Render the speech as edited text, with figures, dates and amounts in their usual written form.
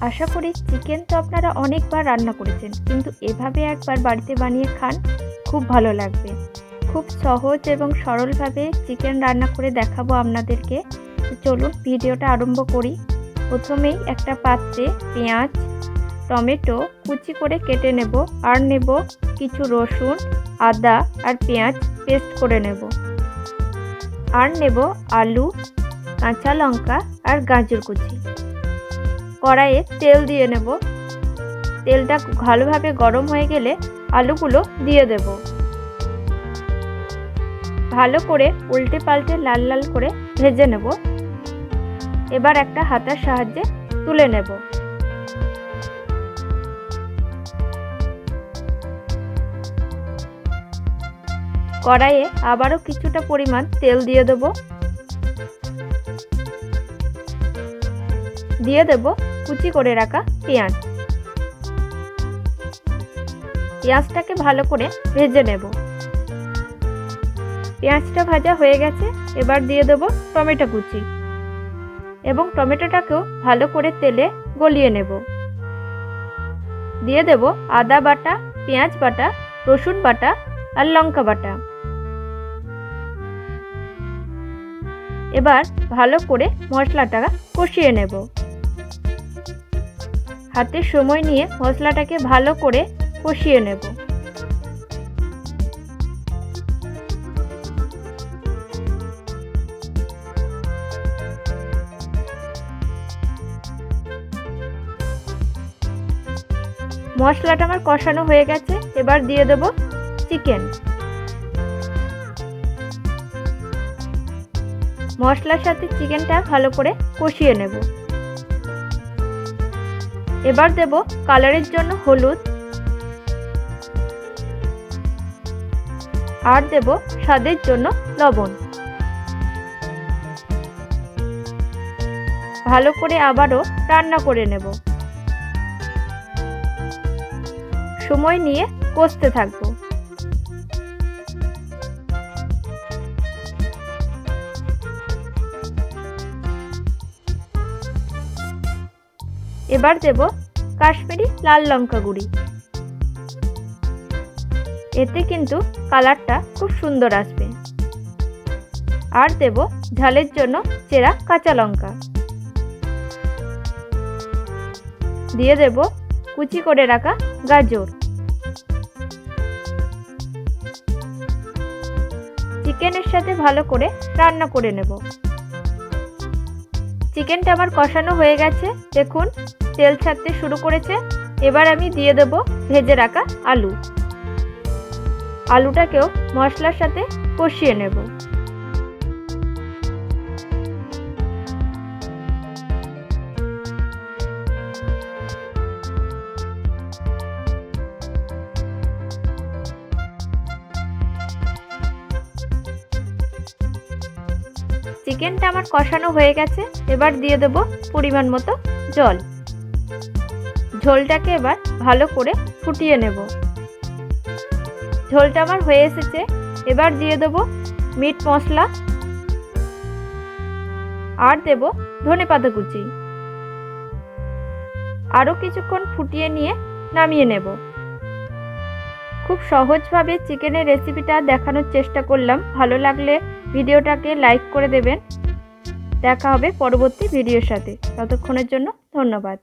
আশা করি চিকেন তো আপনারা অনেকবার রান্না করেছেন, কিন্তু এভাবে একবার বাড়িতে বানিয়ে খান, খুব ভালো লাগবে। খুব সহজ এবং সরলভাবে চিকেন রান্না করে দেখাবো আপনাদেরকে। তো চলুন ভিডিওটা আরম্ভ করি। প্রথমেই একটা পাত্রে পেঁয়াজ, টমেটো কুচি করে কেটে নেব, আর নেব কিছু রসুন, আদা আর পেঁয়াজ পেস্ট করে নেব, আর নেব আলু, কাঁচা লঙ্কা আর গাজর কুচি। কড়াইয়ে তেল দিয়ে নেব। তেলটা ভালোভাবে গরম হয়ে গেলে আলুগুলো দিয়ে দেব। ভালো করে উল্টে পাল্টে লাল লাল করে ভেজে নেব। এবার একটা হাতার সাহায্যে তুলে নেব। কড়াইয়ে আবারও কিছুটা পরিমাণ তেল দিয়ে দেব। দিয়ে দেব কুচি করে রাখা পেঁয়াজ। পেঁয়াজটাকে ভালো করে ভেজে নেব। পেঁয়াজটা ভাজা হয়ে গেছে, এবার দিয়ে দেব টমেটো কুচি এবং টমেটোটাকেও ভালো করে তেলে গলিয়ে নেব। দিয়ে দেব আদা বাটা, পেঁয়াজ বাটা, রসুন বাটা আর লঙ্কা বাটা। এবার ভালো করে মশলাটা কষিয়ে নেব। হাতে সময় নিয়ে মশলাটাকে ভালো করে কষিয়ে নেব। মশলাটা আমার কষানো হয়ে গেছে, এবার দিয়ে দেব চিকেন। মশলার সাথে চিকেনটা ভালো করে কষিয়ে নেব। এবার দেব কালারের জন্য হলুদ, আর দেব স্বাদের জন্য লবণ। ভালো করে আবারও রান্না করে নেব। সময় নিয়ে কষতে থাকবো। এবার দেব কাশ্মীরি লাল লঙ্কা গুঁড়ি। এতে কিন্তু কালারটা খুব সুন্দর আসবে। আর দেব ঝালের জন্য চেরা কাঁচা লঙ্কা। দিয়ে দেব কুচি করে রাখা গাজর। চিকেনের সাথে ভালো করে রান্না করে নেব। চিকেনটা আমার কষানো হয়ে গেছে, দেখুন তেল ছাড়তে শুরু করেছে। এবার আমি দিয়ে দেব ভেজে রাখা আলু। আলুটাকেও মশলার সাথে কষিয়ে নেব। চিকেনটা আমার কষানো হয়ে গেছে, এবার দিয়ে দেব পরিমাণ মতো জল। ঝোলটাকে এবার ভালো করে ফুটিয়ে নেব। ঝোলটা আমার হয়ে এসেছে, এবার দিয়ে দেব মিট মশলা, আর দেব ধনেপাতা কুচি। আরও কিছুক্ষণ ফুটিয়ে নিয়ে নামিয়ে নেব। খুব সহজভাবে চিকেনের রেসিপিটা দেখানোর চেষ্টা করলাম। ভালো লাগলে ভিডিওটাকে লাইক করে দেবেন। দেখা হবে পরবর্তী ভিডিওর সাথে। ততক্ষণের জন্য ধন্যবাদ।